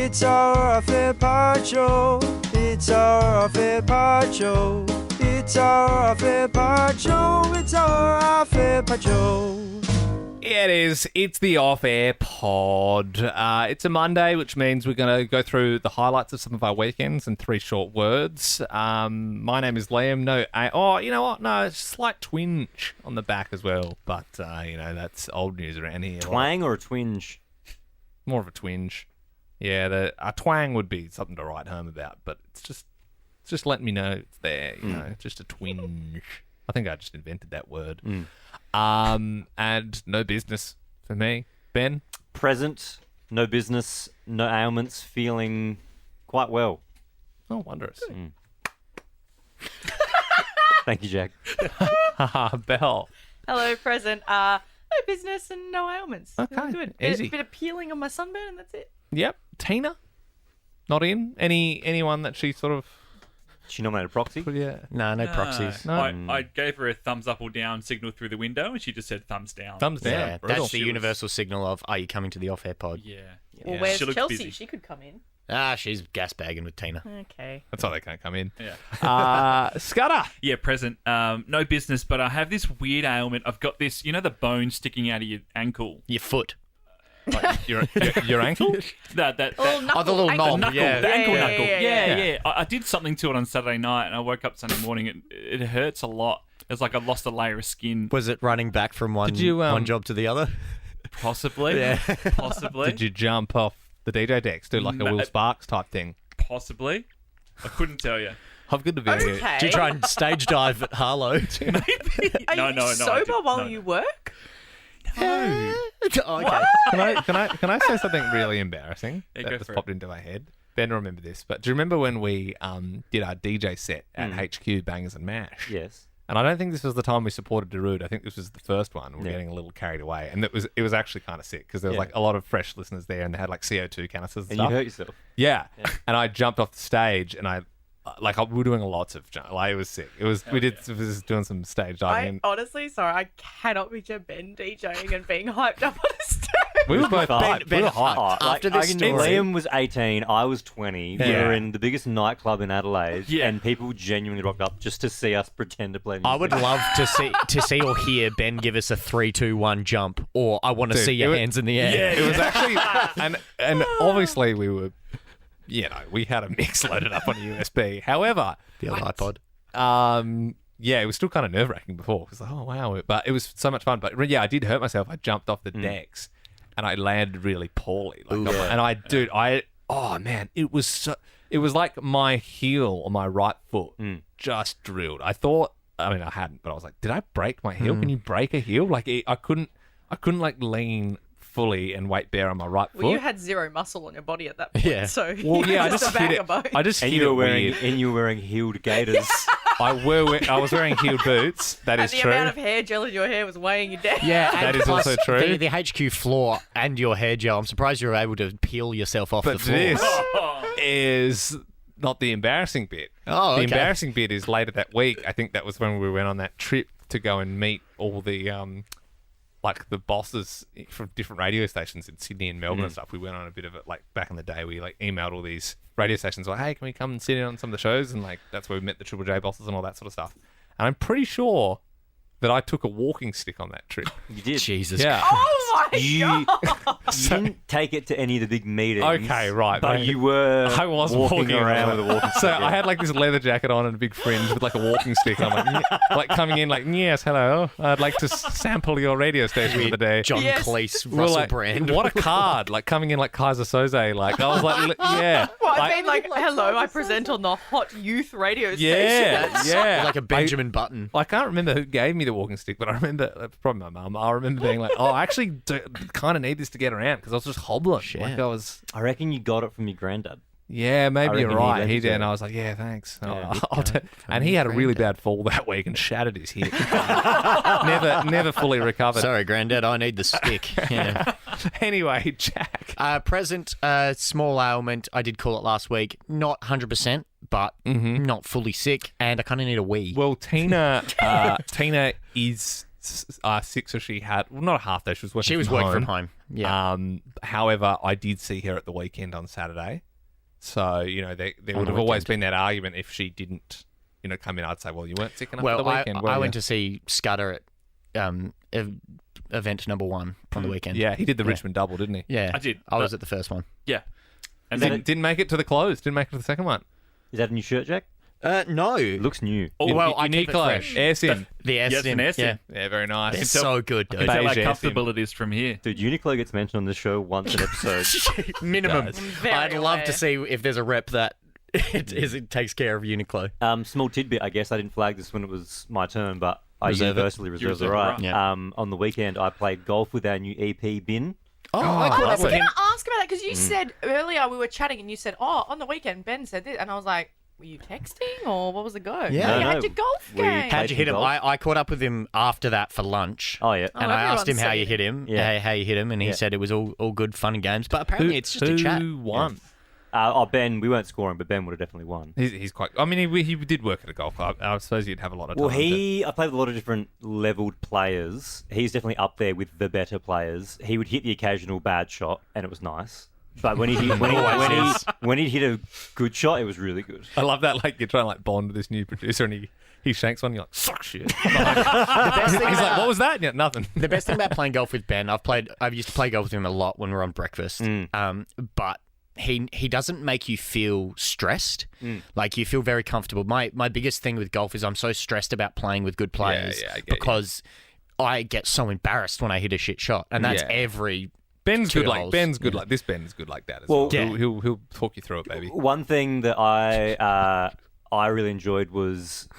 It's our fair part show. It's our fair part show. It's our fair part show. It's our fair part show. Yeah, it is. It's the off-air pod. It's a Monday, which means we're going to go through the highlights of some of our weekends in 3 short words. My name is Liam. You know what? No, it's a slight twinge on the back as well. But, that's old news around here. Twang or a twinge? More of a twinge. Yeah, a twang would be something to write home about, but it's just letting me know it's there, just a twinge. I think I just invented that word. And no business for me. Ben? Present, no business, no ailments, feeling quite well. Oh, wondrous. Thank you, Jack. Belle? Hello, present. No business and no ailments. Okay, Feeling good. easy. Bit of peeling on my sunburn and that's it. Yep. Tina? Not in? Anyone that she sort of... She nominated a proxy? Yeah. No proxies. No. I gave her a thumbs up or down signal through the window, and she just said thumbs down. Thumbs down. Yeah, Brutal. that's the universal signal of, are you coming to the off-air pod? Yeah. Well, where's She looked Chelsea? busy. She could come in. She's gas bagging with Tina. Okay. That's why they can't come in. Yeah. Scudder? Yeah, present. No business, but I have this weird ailment. I've got this, the bone sticking out of your ankle. Your foot. Like your ankle? That the little ankle. knob. knuckle, Yeah. the ankle Yeah, knuckle. yeah. Yeah. I did something to it on Saturday night, and I woke up Sunday morning. It hurts a lot. It's like I lost a layer of skin. Was it running back from one job to the other? Possibly. Yeah. Possibly. Did you jump off the DJ decks, do like a Will Sparks type thing? Possibly. I couldn't tell you. I'm good to be here. Okay. Did you try and stage dive at Harlow? Are No, you no, I sober didn't. while No. you work? Okay. Can I say something really embarrassing Yeah, that go just for it. popped into my head? Ben, remember this, but do you remember when we did our DJ set at HQ Bangers and Mash? Yes. And I don't think this was the time we supported Darude. I think this was the first one. We were Yeah. getting a little carried away, and it was actually kind of sick because there was Yeah. like a lot of fresh listeners there, and they had like CO2 canisters and And stuff. you hurt yourself. Yeah. And I jumped off the stage, and we were doing lots of it was sick. It was was doing some stage diving. I honestly, I cannot picture Ben DJing and being hyped up on a stage. We were both hyped. Ben We were hyped. After this story- Liam was 18, I was 20. We Yeah. were in the biggest nightclub in Adelaide, Yeah. and people genuinely rocked up just to see us pretend to play music. I would love to see or hear Ben give us a 3, 2, 1 jump, or I want to Dude, see your it was- hands in the air. It was actually, and obviously we were, we had a mix loaded up on a USB. However, The old iPod. it was still kind of nerve wracking before. It was like, oh wow, but it was so much fun. But yeah, I did hurt myself. I jumped off the decks, and I landed really poorly. It was like my heel on my right foot just drilled. I hadn't, but I was like, did I break my heel? Can you break a heel? Like I couldn't like lean fully and weight bear on my right foot. Well, you had zero muscle on your body at that point, Yeah. so Well, yeah, I just just a bag hit of it. bones. I just And hit you it were wearing weird. heeled gaiters. I was wearing heeled boots. That and is the true. amount of hair gel in your hair was weighing you down. Yeah, That and is also plus true. The HQ floor and your hair gel. I'm surprised you were able to peel yourself off the But floor. this is not the embarrassing bit. Oh, The okay. embarrassing bit is later that week. I think that was when we went on that trip to go and meet all the like the bosses from different radio stations in Sydney and Melbourne and stuff. We went on a bit of it, like back in the day. We like emailed all these radio stations like, hey, can we come and sit in on some of the shows? And like that's where we met the Triple J bosses and all that sort of stuff. And I'm pretty sure that I took a walking stick on that trip. You did. Jesus Yeah. Oh my You, god! you didn't take it to any of the big meetings. Okay, right. But you were I was walking around with a walking stick. So I had like this leather jacket on and a big fringe with like a walking stick. I'm like, like coming in like, yes, hello. I'd like to sample your radio station for the day. John Yes. Cleese, We're Russell like, Brand. what a card. Like coming in like Kaiser Soze. Like I was like, yeah. Well, I mean, like, hello, I present on the hot youth radio station. Yeah, yeah. Like a Benjamin Button. I can't remember who gave me the walking stick, but I remember, probably my mum, I remember being like, I actually kind of need this to get around because I was just hobbling. Shit. Like I was, I reckon you got it from your granddad. yeah, maybe I you're reckon he right. He lent did. it. And I was like, yeah, thanks. Yeah, I'll and he had a really bad fall that week and shattered his hip. never fully recovered. Sorry, Granddad, I need the stick. Yeah. Anyway, Jack. Present, small ailment. I did call it last week. Not 100%, but not fully sick. And I kind of need a wee. Well, Tina is sick, so she had, well, not a half day. She was working She was from working home. from home. Yeah. However, I did see her at the weekend on Saturday. So, there would have always been that argument if she didn't, come in. I'd say, well, you weren't sick enough for the weekend. I went to see Scudder at event number 1 on the weekend. Yeah, he did the Richmond double, didn't he? Yeah. I did. I was at the first one. Yeah. And then Didn't make it to the close. Didn't make it to the second one. Is that a new shirt, Jack? No. It looks new. Well, I keep it Uniqlo, fresh. Airsim. The Yes, an Airsim. Airsim. Yeah, very nice. They're so good, dude. is that how Beige comfortable it is from here? Dude, Uniqlo gets mentioned on this show once an episode. Minimum. Very I'd love aware. to see if there's a rep that it takes care of Uniqlo. Small tidbit, I guess. I didn't flag this when it was my turn, but I Reserve it. universally reserve the reserve the right. right. Yeah. On the weekend, I played golf with our new EP bin. Oh, I was lovely. going to ask about that because you said earlier we were chatting and you said, on the weekend Ben said this, and I was like, were you texting or what was the go? Yeah. you No, had your golf we game. How'd you hit him? Golf. I caught up with him after that for lunch. Oh, yeah. And I asked him everyone's how you saying hit him. Yeah. How you hit him, and he Yeah. said it was all good fun and games. But apparently it's just a chat. Who won? Ben, we weren't scoring, but Ben would have definitely won. He's quite. I mean, he did work at a golf club. I suppose he'd have a lot of time. Well, I played with a lot of different leveled players. He's definitely up there with the better players. He would hit the occasional bad shot, and it was nice. But when he hit a good shot, it was really good. I love that. Like you're trying to bond with this new producer, and he shanks one. And you're like, suck shit. The best thing He's about- like, what was that? Yeah, nothing. The best thing about playing golf with Ben, I've used to play golf with him a lot when we're on breakfast. But he doesn't make you feel stressed. Like you feel very comfortable. My biggest thing with golf is I'm so stressed about playing with good players I get you. because I get so embarrassed when I hit a shit shot, and that's Yeah. every. Ben's Two good. Like holes. Ben's good. Like this. Ben's good like that as Well, well. yeah. He'll talk you through it, baby. One thing that I really enjoyed was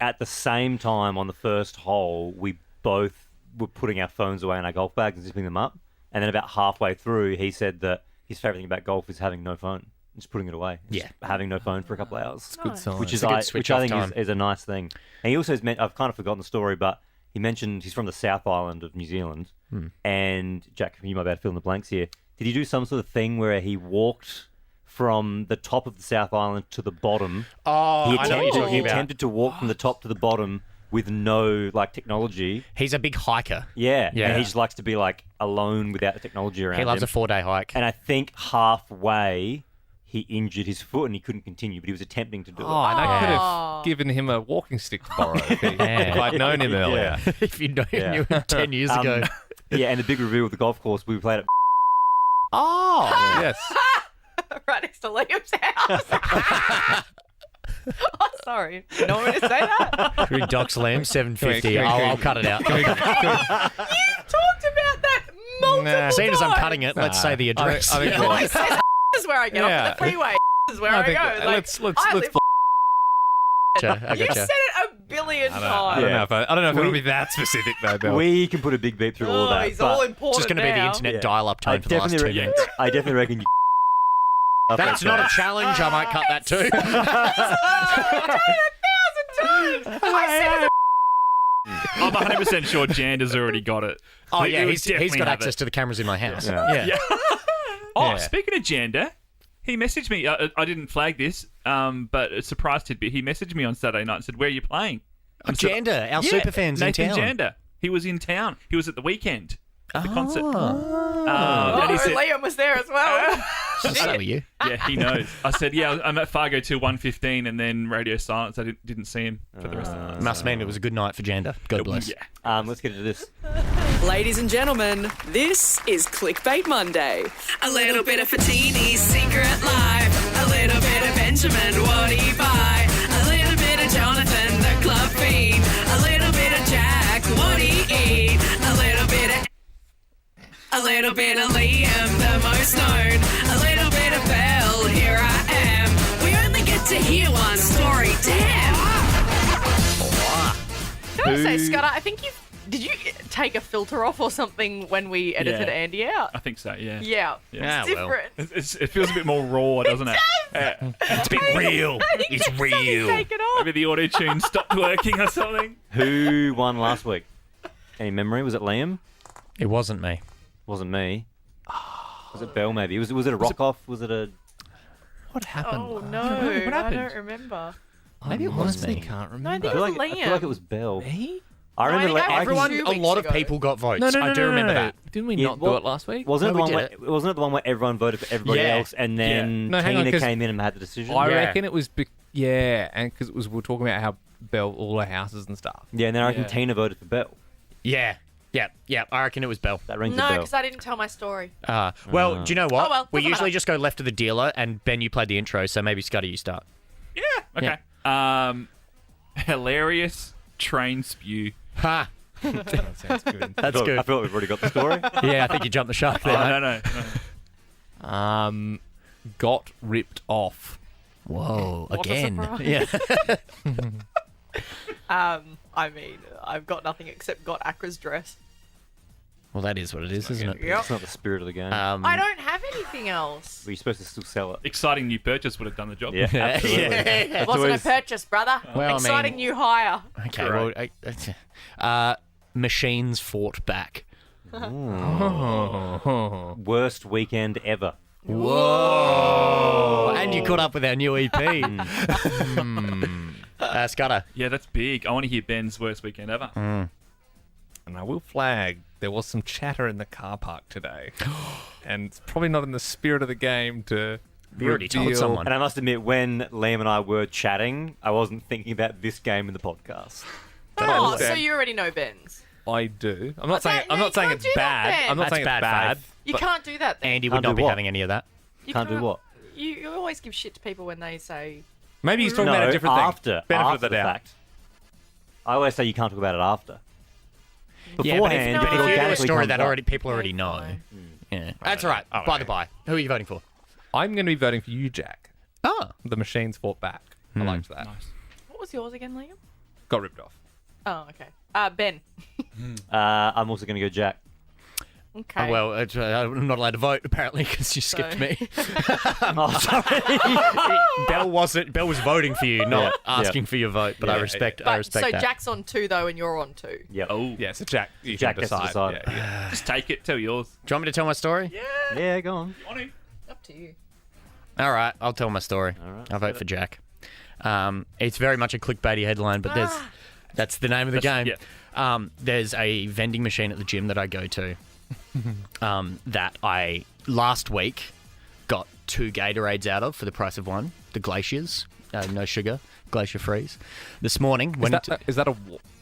at the same time on the first hole, we both were putting our phones away in our golf bags and zipping them up. And then about halfway through, he said that his favourite thing about golf is having no phone, just putting it away. Yeah. Having no phone for a couple of hours. Good sign. Which is a good I switch think off time. is a nice thing. And he also has I've kind of forgotten the story, but he mentioned he's from the South Island of New Zealand. And Jack, you might be able to fill in the blanks here. Did he do some sort of thing where he walked from the top of the South Island to the bottom? Oh, He I know what you're talking he about. attempted to walk from the top to the bottom with no technology. He's a big hiker. Yeah. Yeah. And he just likes to be alone without the technology around He loves him. a 4-day hike. And I think halfway he injured his foot and he couldn't continue, but he was attempting to do Oh, and I could Oh. have given him a walking stick to borrow if I'd known him earlier. If you knew Yeah. knew him 10 years ago. it. Yeah, and the big reveal of the golf course, we played at Oh, yes. Right next to Liam's house. Oh, sorry. You don't want me to say that? Should we dox Liam? $7.50. I'll cut it out. You talked about that multiple Nah. Seeing as I'm times. cutting it, let's say the address. I think He always says is where I get Yeah. off the freeway. Is where I I, think go. Like, let's I let's. live I You gotcha. said it a billion I times. don't know if it'll be that specific though, Bill. We can put a big beep through all Oh, that. he's but all It's important just going to be the now. internet Yeah. dial-up I tone for the last 2 definitely, minutes. I definitely reckon you. That's not a challenge. I might cut that too. I'm 100% sure Jander's already got it. Oh He yeah, would he's definitely got have access it. to the cameras in my house. Yeah. Yeah. Oh, Yeah. speaking of Jander, he messaged me. I didn't flag this, but a surprise tidbit. He messaged me on Saturday night and said, "Where are you playing?" I said, Jander, our "Yeah, super fans Nathan in town. Jander. He was in town. He was at the weekend at the concert. Oh, And he said, Liam was there as well. So are you. yeah, he knows. I said, yeah, I'm at Fargo till 1:15, and then radio silence. I didn't see him for the rest of the night. Must mean it was a good night for Jander. God bless. Yeah. Let's get into this. Ladies and gentlemen, this is Clickbait Monday. A little bit of Fatini's secret life. A little bit of Benjamin, what he buy. A little bit of Jonathan, the club fiend. A little bit of Jack, what he eat. A little bit of Liam, the most known. A little bit of Belle, here I am. We only get to hear one story, damn. Can I say, Scott, I think did you take a filter off or something when we edited Yeah. Andy out? I think so, yeah. Yeah. Yeah, It's well. different. It feels a bit more raw, doesn't it? It's a bit real. It's real. Take it off. Maybe the auto tune stopped working or something. Who won last week? Any memory? Was it Liam? It wasn't me. Wasn't me. Was it Belle? Maybe. Was it a rock off? Was it a? What happened? Oh, no. What happened? I don't remember. Maybe it was honestly me. can't No, I remember. think it was I feel like it Liam. was Belle. Me? I remember No, I think I Everyone, two a weeks lot of ago. people got votes. I do remember that. Didn't we Yeah, not well, do it last week? Wasn't it No, the we one? did Wasn't it the one where everyone voted for everybody Yeah. else, and then No, hang on, Tina 'cause came in and had the decision? I Yeah. reckon it was, and because we were talking about how Belle, all her houses and stuff. Yeah, and then I reckon Yeah. Tina voted for Belle. Yeah. I reckon it was Belle. That rings a No, bell. because I didn't tell my story. Well, do you know what? Oh, well, we doesn't usually matter. just go left of the dealer, and Ben, you played the intro, so maybe Scuddy, you start. Yeah. Okay. Hilarious train spew. Ha! That sounds good. That's good. I feel like we've already got the story. Yeah, I think you jumped the shark Oh, there. no. Got ripped off. Whoa, What a again. surprise. Yeah. I mean, I've got nothing except got Accra's dress. Well, that is what it is, isn't it? Yep. It's not the spirit of the game. I don't have anything else. But you're supposed to still sell it. Exciting new purchase would have done the job. Yeah, absolutely. It That's wasn't always- a purchase, brother. Well, I Exciting mean- new hire. Okay, well, machines fought back. Worst weekend ever. Whoa! And you caught up with our new EP. Scudder. Yeah, that's big. I want to hear Ben's worst weekend ever. And I will flag, there was some chatter in the car park today. And it's probably not in the spirit of the game to You already told reveal- someone. And I must admit, when Liam and I were chatting, I wasn't thinking about this game in the podcast. Oh, so understand. you already know Ben's. I do. I'm not saying no, I'm you not saying can't it's do that bad. then. I'm not That's saying bad it's bad. faith. You but can't do that then. Andy Can't would not do be what? having any of that. You Can't do can't- what? You always give shit to people when they say... Maybe he's talking No, about a different after, thing. Benefit after of the the doubt. fact. I always say you can't talk about it after. Yeah, but if, Beforehand, No, but it if you do a organically story comes that up. already people already know. Yeah, that's all right. By the by, who are you voting for? I'm going to be voting for you, Jack. Oh, The machines fought back. I liked that. What was yours again, Liam? Got ripped off. Oh, okay. Ben. I'm also going to go Jack. Okay. well, I'm not allowed to vote apparently because you skipped me. Oh, sorry. Belle was voting for you, not asking for your vote. But I Yeah, respect. But, I respect so that. Jack's on 2, though, and you're on 2. Yep. Oh, Yeah, so Jack, you Jack can gets to decide. decide. Yeah. just take it. Tell yours. Do you want me to tell my story? Yeah, go on. On to. Up to you. All right, I'll tell my story. right, I'll vote for Jack. It's very much a clickbaity headline, but that's the name of the game. Yeah. There's a vending machine at the gym that I go to that I last week got 2 Gatorades out of for the price of 1. The Glaciers, no sugar, glacier freeze. This morning, Is that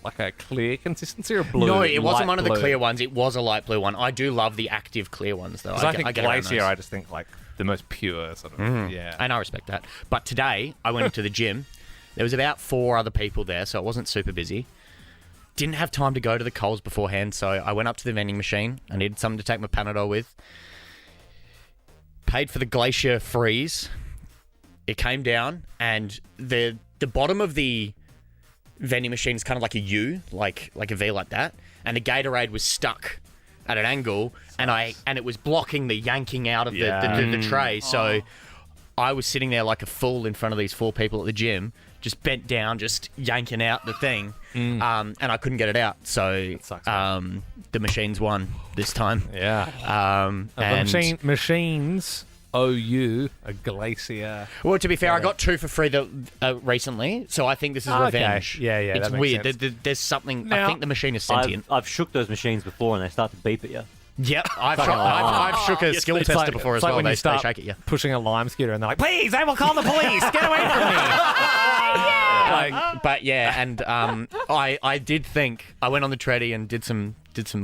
like a clear consistency or blue? no, it wasn't Light one of the blue? clear ones. It was a light blue one. I do love the active clear ones though. 'Cause I think get around glacier, those. I just think like the most pure sort of. Yeah. And I respect that. But today, I went into the gym. There was about 4 other people there, so it wasn't super busy. Didn't have time to go to the Coles beforehand, so I went up to the vending machine. I needed something to take my Panadol with. Paid for the Glacier Freeze. It came down, and the bottom of the vending machine is kind of like a U, like a V like that. And the Gatorade was stuck at an angle, and it was blocking the yanking out of the tray. So I was sitting there like a fool in front of these 4 people at the gym, just bent down, just yanking out the thing, and I couldn't get it out. So sucks, the machines won this time. Yeah. And Machines owe you a glacier. well, to be fair, I got 2 for free recently, so I think this is Okay. revenge. Yeah, It's that makes weird. sense. There's something. Now- I think the machine is sentient. I've shook those machines before and they start to beep at you. Yep, I've shook a skill It's tester like- before it's as like well. when They you start shake at you. pushing a lime scooter and they're like, please, I will call the police. Get away from me. But yeah, and I did think I went on the treadie and did some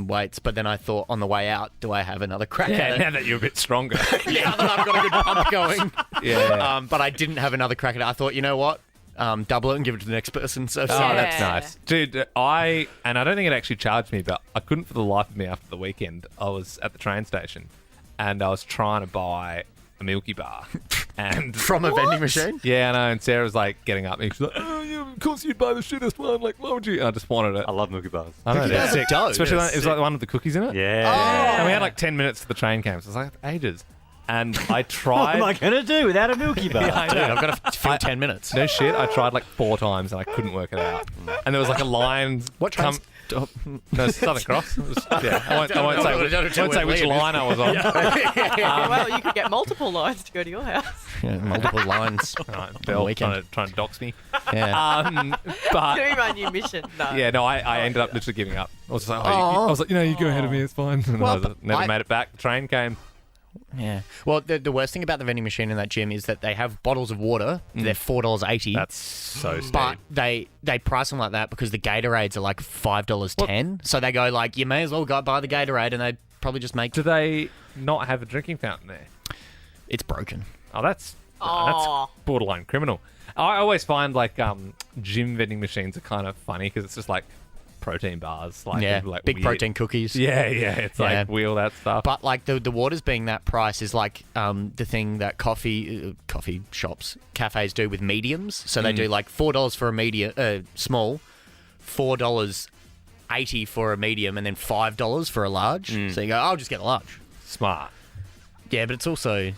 weights, but then I thought on the way out, do I have another crack Yeah, at now it? that you're a bit stronger. Yeah, that I've got a good pump going. Yeah. But I didn't have another crack at it. I thought, you know what? Double it and give it to the next person. So Oh, sorry. that's Yeah. nice. Dude, I don't think it actually charged me, but I couldn't for the life of me after the weekend. I was at the train station and I was trying to buy a Milky Bar. And From a vending machine. yeah, I know. And Sarah was like getting up and she's like, oh, yeah, of course you'd buy the shittest one. Like, why would you? And I just wanted it. I love Milky Bars. I know, Milky they're Bars are sick. dope. Especially They're it was like the one with the cookies in it. Yeah. And we had like 10 minutes to the train came. So it was like ages. And I What tried. am I going to do without a Milky Bar? I Dude, know. I've got to fill 10 minutes. No shit, I tried like 4 times and I couldn't work it out. And there was like a line. What trains- No, Southern Cross. It was- yeah, I won't say Don't tell which where line Liam I was on. well, you could get multiple lines to go to your house. Multiple lines. Right, Bell weekend. trying to dox me. Yeah. But Doing my new mission. No. yeah, no, I ended up literally giving up. I was just like, you go ahead of me, it's fine. And Well, I never made it back. The train came. Yeah. Well, the worst thing about the vending machine in that gym is that they have bottles of water. They're $4.80. That's so steep. But they price them like that because the Gatorades are like $5.10. So they go like, you may as well go buy the Gatorade, and they probably just make. Do they not have a drinking fountain there? It's broken. Oh, that's borderline criminal. I always find like gym vending machines are kind of funny because it's just like protein bars, like like big weird. protein cookies. Yeah, it's like wheel that stuff. But like the waters being that price is like the thing that coffee shops, cafes do with mediums. So they do like $4 for a medium, small, $4.80 for a medium, and then $5 for a large. So you go, I'll just get a large. Smart. Yeah, but it's also,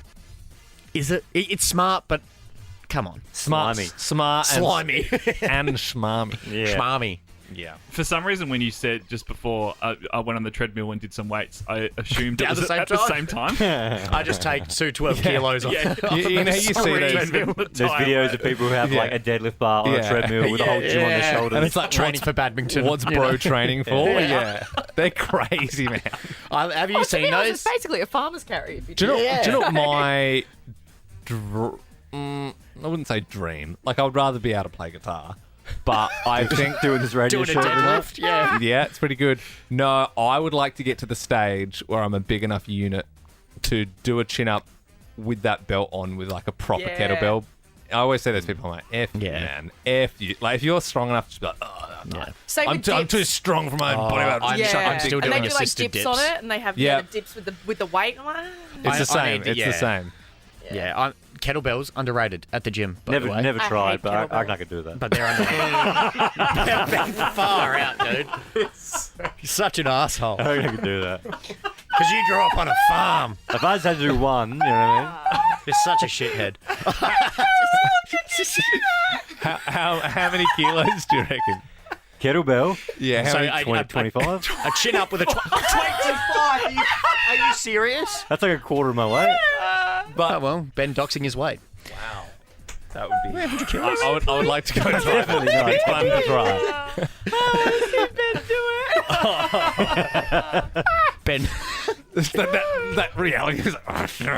it's smart, but come on, Smart, slimy, and schmarmy. Yeah. schmarmy. Yeah. For some reason, when you said just before I went on the treadmill and did some weights, I assumed it At was the same at the time? same time. I just take 12 kilos off. Yeah. You know, you see those, There's videos of people who have like a deadlift bar on a treadmill with a whole gym on their shoulders. and it's like training for badminton. What's bro training for? Yeah. They're crazy, man. Have you seen It's those? basically a farmer's carry. If you Do you know? Yeah. Do you know what my? I wouldn't say dream. Like I would rather be able to play guitar, but I think doing this radio Doing a show. deadlift? Yeah. yeah, it's pretty good. No, I would like to get to the stage where I'm a big enough unit to do a chin up with that belt on, with like a proper Yeah. kettlebell. I always say those people, I'm like, F you, Yeah. man. F you. Like, if you're strong enough to be like, oh, no, Same I'm with too dips. strong for my own body. I'm still and doing they do like assisted dips, dips. on it, and they have Yeah. the dips with the weight. I'm like, It's the same. need to- It's the same. Yeah, kettlebells underrated at the gym. By the way. Never I tried, hate but I kettlebells. could do that. But they're underrated. They're far out, dude. You're such an asshole. I reckon I could do that. Because you grew up on a farm. If I just had to do one, you know what I mean? You're such a shithead. How many kilos do you reckon? Kettlebell, Yeah, how So many? I- 25. A chin up with a 25. Are you serious? That's like a quarter of my weight. But well, Ben doxing his weight. That would be. I would like to go and try that. Definitely not. It's fun to try. Ben, that reality is like, oh, shit.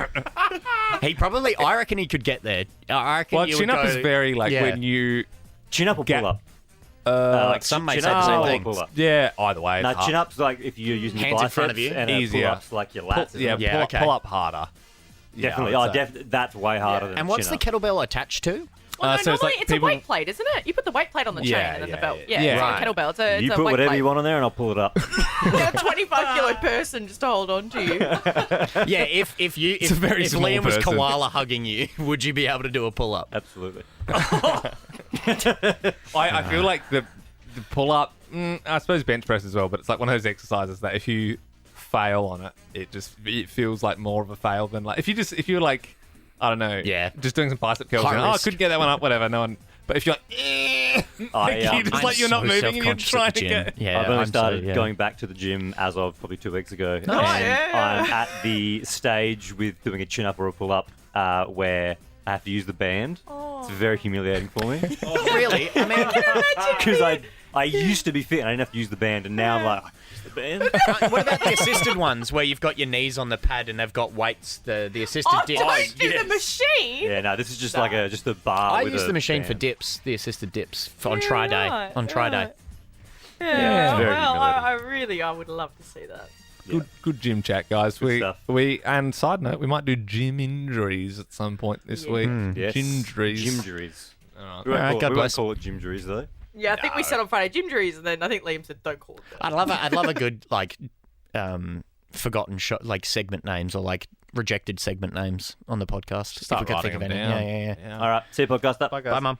I reckon he could get there. I reckon Well, you chin would up go, is very like yeah. when you. Chin up or pull up? Like some may chin say the up same or thing. pull up? Yeah, either way. No, it's chin hard. up's like if you're using Hands your in biceps front of you. and Easier. pull-ups like your lats. Pull, yeah, Yeah, pull, okay. pull up harder. definitely. Yeah, I would say. That's way harder than And what's the chin up. kettlebell attached to? well, no, so it's normally like it's people- a weight plate, isn't it? You put the weight plate on the chain Yeah, and then yeah, the belt. yeah. Yeah, it's Right. like a kettlebell. It's You a put weight whatever plate. you want on there and I'll pull it up. You got a 25-kilo person just to hold on to you. Yeah, if a very if small Liam was person. koala hugging you, would you be able to do a pull up? Absolutely. I feel like the pull up. I suppose bench press as well, but it's like one of those exercises that if you fail on it, it feels like more of a fail than like if you're like I don't know, Yeah. just doing some bicep curls. High And, I risk. couldn't get that one up, whatever. No one. But if you're like, you're just like you're not moving and you're trying to get. Yeah, I've only I'm started so, yeah. going back to the gym as of probably 2 weeks ago. Nice. And Yeah. I'm at the stage with doing a chin up or a pull up where I have to use the band. It's very humiliating for me. Really? I mean, Because I used to be fit and I didn't have to use the band, and now I'm like, I use the band. what about the assisted ones where you've got your knees on the pad and they've got weights? The assisted Oh, dips. don't do the machine. Yeah, no, this is just like a bar. I with use a the machine for band. dips, the assisted dips on try day. right, On try day. right. Yeah, Yeah, it's very well, humiliating. I would love to see that. Good gym chat, guys. Good stuff. And side note, we might do gym injuries at some point this week. Yes. Ginjuries. Gymjuries. Alright. We won't, Alright, call, God we won't bless. call it gymjuries though. Yeah, I think we said on Friday gym juries, and then I think Liam said don't call it that. I'd love a good like forgotten like segment names or like rejected segment names on the podcast. Start if we could think writing of them any. down. Yeah. All right, see you podcast up. Bye, Mum.